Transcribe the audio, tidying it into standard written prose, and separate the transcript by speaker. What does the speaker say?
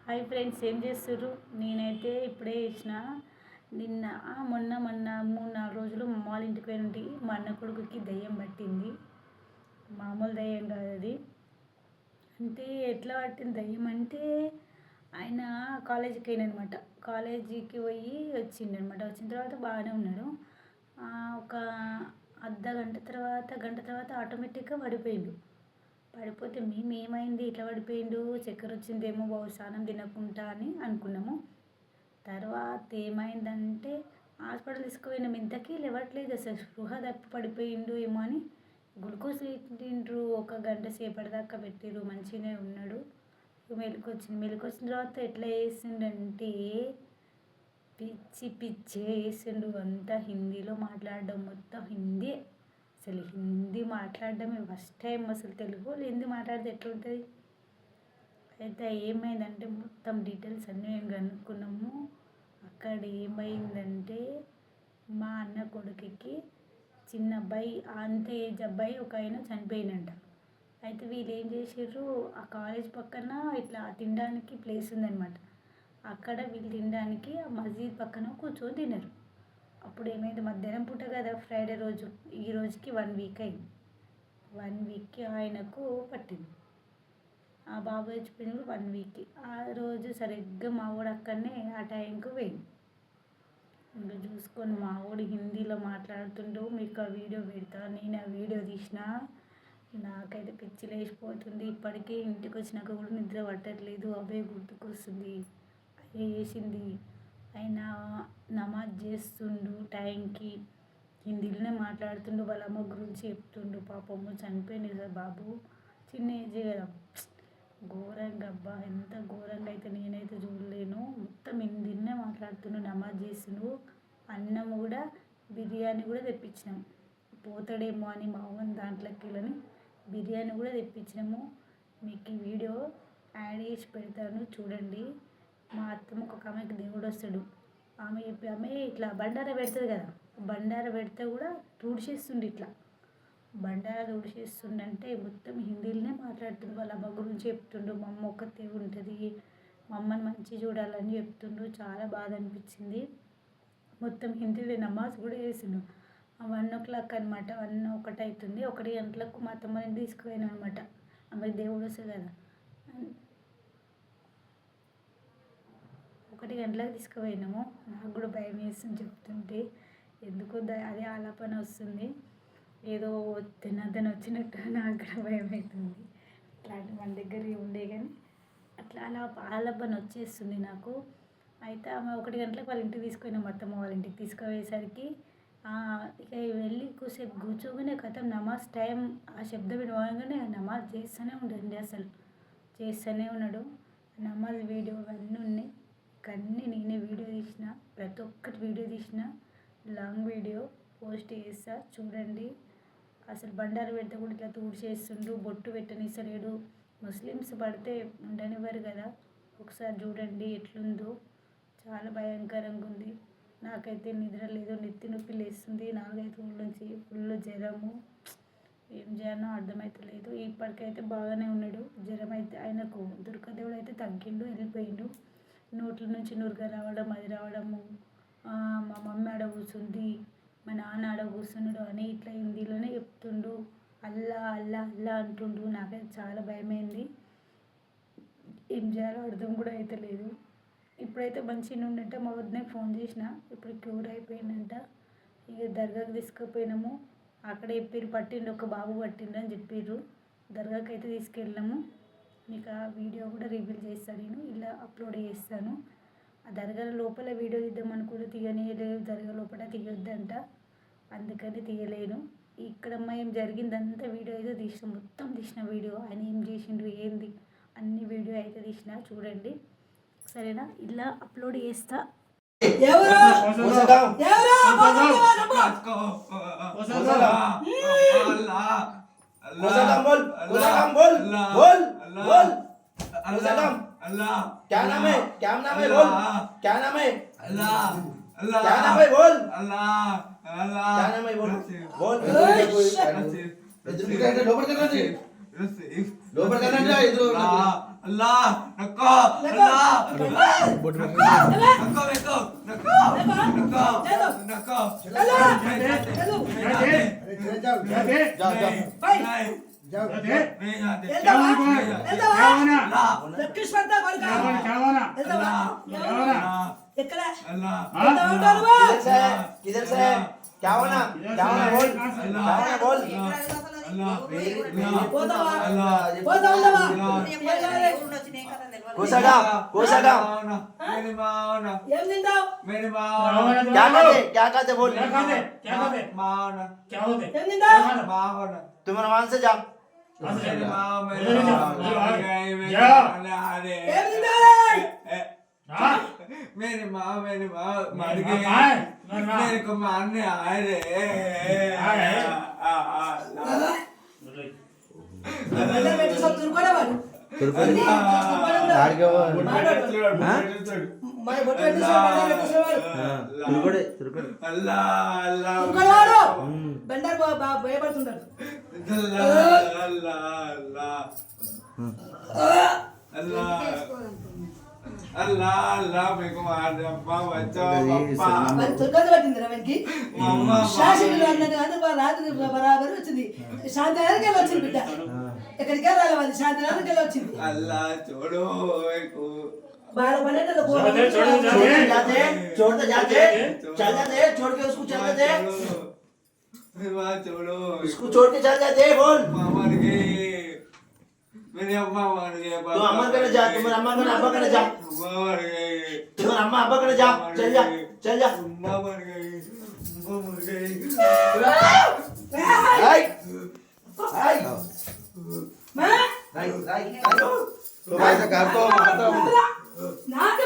Speaker 1: Hi friends, ఏం చేస్తుర్రు? నేనైతే ఇప్పుడే చేసిన. నిన్న మొన్న 3-4 రోజులు మా అమ్మ వాళ్ళ ఇంటికి పోయింది. మా అన్న కొడుకుకి దయ్యం పట్టింది. మామూలు దయ్యం కాదు అది. అంటే ఎట్లా పట్టింది దయ్యం అంటే, ఆయన కాలేజీకి పోయినమాట. కాలేజీకి పోయి వచ్చిండనమాట. వచ్చిన తర్వాత బాగానే ఉన్నాడు. ఒక గంట తర్వాత ఆటోమేటిక్గా పడిపోయిండు. పడిపోతే ఏమైంది ఇట్లా పడిపోయిండు, చక్కెర వచ్చిందేమో స్నానం తినకుండా అని అనుకున్నాము. తర్వాత ఏమైందంటే హాస్పిటల్ తీసుకుపోయినాము. ఇంతకీ లేవట్లేదు, అసలు స్పృహ తప్పి పడిపోయిండు ఏమో అని గ్లూకోజ్ పెట్టిండ్రు. ఒక గంట సేపటి దాకా పెట్టిర్రు, మంచిగానే ఉన్నాడు. మెలకు వచ్చిన తర్వాత ఎట్లా చేసిండంటే పిచ్చి వేసిండు. అంతా హిందీలో మాట్లాడడం, మొత్తం హిందీ. అసలు హిందీ మాట్లాడడమే ఫస్ట్ టైం. అసలు తెలుగులో హిందీ మాట్లాడితే ఎట్లుంటుంది. అయితే ఏమైందంటే మొత్తం డీటెయిల్స్ అన్నీ మేము కనుక్కున్నాము. అక్కడ ఏమైందంటే మా అన్న కొడుకుకి చిన్న అబ్బాయి, అంతే ఏజ్ అబ్బాయి ఒక ఆయన చనిపోయినంట. అయితే వీళ్ళు ఏం చేసారు, ఆ కాలేజ్ పక్కన ఇట్లా తినడానికి ప్లేస్ ఉందన్నమాట. అక్కడ వీళ్ళు తినడానికి ఆ మసీద్ పక్కన కూర్చొని తిన్నారు. అప్పుడు ఏమైంది, మధ్యాహ్నం పూట కదా, ఫ్రైడే రోజు. ఈ రోజుకి 1 వీక్ అయింది. 1 వీక్కి ఆయనకు పట్టింది. ఆ బాబు చచ్చిపోయిన 1 వీక్కి. ఆ రోజు సరిగ్గా మా వాడు అక్కడనే ఆ టైంకి పోయింది. ఇంకా చూసుకొని మా వాడు హిందీలో మాట్లాడుతుండు. మీకు ఆ వీడియో పెడతా. నేను ఆ వీడియో తీసిన. నాకైతే పిచ్చి లేచిపోతుంది. ఇప్పటికే ఇంటికి వచ్చినాక కూడా నిద్ర పట్టట్లేదు. అవే గుర్తుకొస్తుంది. అదే చేసింది. ఆయన నమాజ్ చేస్తుండు టైంకి, హిందీలోనే మాట్లాడుతుండు. వాళ్ళ అమ్మ గురించి చెప్తుండు. పాపము చనిపోయింది కదా బాబు, చిన్న ఏజే కదా. ఘోరంగా, అబ్బా ఎంత ఘోరంగా అయితే నేనైతే చూడలేను. మొత్తం హిందీలోనే మాట్లాడుతుండు, నమాజ్ చేస్తుండు. అన్నం కూడా, బిర్యానీ కూడా తెప్పించినాం. పోతాడేమో అని మా అవ్వని దాంట్లోకి వెళ్ళని బిర్యానీ కూడా తెప్పించినాము. మీకు ఈ వీడియో యాడ్ చేసి పెడతాను, చూడండి. మా అత్తమ్మకు ఒక ఆమెకి దేవుడు వస్తాడు. ఆమె ఇట్లా బండార పెడుతుంది కదా, బండార పెడితే కూడా తుడిచేస్తుండే. ఇట్లా బండార తుడిచేస్తుండంటే మొత్తం హిందీలోనే మాట్లాడుతుండు. వాళ్ళ అమ్మ గురించి చెప్తుండు. మా అమ్మ ఒక్కతే ఉంటుంది, మా అమ్మని మంచి చూడాలని చెప్తుండు. చాలా బాధ అనిపించింది. మొత్తం హిందీలో నమాజ్ కూడా చేసిండు. 1 o'clock అనమాట. 1 అవుతుంది. 1 గంటలకు మా అత్తమ్మని తీసుకుపోయాను అనమాట. ఆమెకి దేవుడు వస్తుంది కదా. 1 గంటలకు తీసుకుపోయినాము. నాకు కూడా భయం వేస్తుంది చెప్తుంటే. ఎందుకో అదే ఆలాపన వస్తుంది. ఏదో తినదని వచ్చినట్టు నాకు కూడా భయం అవుతుంది. అట్లాంటి మన దగ్గర ఉండే కానీ అట్లా ఆలాపన వచ్చేస్తుంది నాకు. అయితే ఆమె 1 గంటలకు వాళ్ళ ఇంటికి తీసుకుపోయినాము. అత్తమ్మ వాళ్ళ ఇంటికి తీసుకుపోయేసరికి ఇక వెళ్ళి కొద్దిసేపు కూర్చోగానే కథం నమాజ్ టైం, ఆ శబ్దం వినగానే నమాజ్ చేస్తూనే ఉండండి. అసలు చేస్తూనే ఉన్నాడు. నమాజ్ వీడియో అన్నీ ఉన్నాయి. అన్నీ నేనే వీడియో తీసిన, ప్రతి ఒక్కటి వీడియో తీసిన. లాంగ్ వీడియో పోస్ట్ చేస్తా, చూడండి. అసలు బండారు పెడితే కూడా ఇట్లా చేస్తుండ్రు. బొట్టు పెట్టనిస్తలేడు. ముస్లిమ్స్ పడితే ఉండనివ్వరు కదా. ఒకసారి చూడండి ఎట్లుందో. చాలా భయంకరంగా ఉంది. నాకైతే నిద్ర లేదు, నెత్తి నొప్పి లేస్తుంది. 4-5 రోజుల నుంచి ఫుల్ జ్వరము. ఏం చేయాలో అర్థమవుతలేదు. ఇప్పటికైతే బాగానే ఉన్నాడు. జ్వరం అయితే ఆయనకు దుర్గదేవుడు అయితే తగ్గిండు, వెళ్ళిపోయిండు. నోట్ల నుంచి నురగ రావడం, అది రావడము. మా మమ్మీ ఆడ కూర్చుంది, మా నాన్న ఆడ కూర్చున్నాడు అని ఇట్లా హిందీలోనే చెప్తుండు. అల్లా అల్లా అల్లా అంటుండు. నాకైతే చాలా భయమైంది. ఏం చేయాలో అర్థం కూడా అవుతలేదు. ఇప్పుడైతే మంచిగా ఉండంటే మా వద్దనే ఫోన్ చేసిన. ఇప్పుడు క్యూర్ అయిపోయిందంట. ఇక దర్గాకి తీసుకుపోయినాము. అక్కడ చెప్పారు పట్టిండు, ఒక బాబు పట్టిండు అని చెప్పారు. దర్గాకి అయితే తీసుకెళ్ళాము. మీకు ఆ వీడియో కూడా రివీల్ చేస్తాను, నేను ఇలా అప్లోడ్ చేస్తాను. ఆ దర్గా లోపల వీడియో తీద్దామనుకుంటే తీయలేదు. దర్గా లోపల తీయొద్దంట, అందుకని తీయలేను. ఇక్కడ ఏం జరిగిందంతా వీడియో అయితే తీసిన, మొత్తం తీసిన వీడియో. ఆయన ఏం చేసిండు ఏంది అన్ని వీడియో అయితే తీసిన, చూడండి సరేనా. ఇలా అప్లోడ్ చేస్తా.
Speaker 2: अल्लाह क्या नाम है बोल, क्या नाम है अल्लाह, क्या नाम है बोल, अल्लाह अल्लाह क्या नाम है बोल बोल लोपड़ करना चाहिए
Speaker 3: अल्लाह नको अल्लाह नको नको नको नको
Speaker 2: किधर से है क्या होना बोल कोसागा क्या कहते बोल तुम्हारा मान से जा
Speaker 3: मेरी माँ मर गई मेरे को मारने आए रे अल्लाह अल्लाह मेरे को मार दे अब्बा बच्चा पप्पा
Speaker 4: దుర్గది పట్టింది రవెన్కి శాసనలు అన్నది కాదు రాత్రి బరాబర్ వచ్చింది శాంతినగర్కి వెళ్ళి వచ్చింది బిడ్డ ఎక్కడికి వెళ్ళాలి వాళ్ళు శాంతినగర్కి వెళ్ళి వచ్చింది
Speaker 3: अल्लाह छोड़ो मेरे को
Speaker 4: बारह बने तो
Speaker 2: छोड़ दे जाते चल जाते छोड़ के उसको चल जाते
Speaker 3: छोड़ो
Speaker 2: उसको छोड़ के चल जाते बोल
Speaker 3: मर गई मेरी अम्मा मर गई
Speaker 2: तू अम्मा करे जा तुम्हारे अम्मा करे अब्बा करे जा
Speaker 3: मर गई
Speaker 2: तुम्हारे अम्मा अब्बा करे जा चल जा
Speaker 3: अम्मा मर गई
Speaker 2: हाय हाय
Speaker 4: मैं
Speaker 2: तो भाई से कर तो मारता हूं
Speaker 4: नाक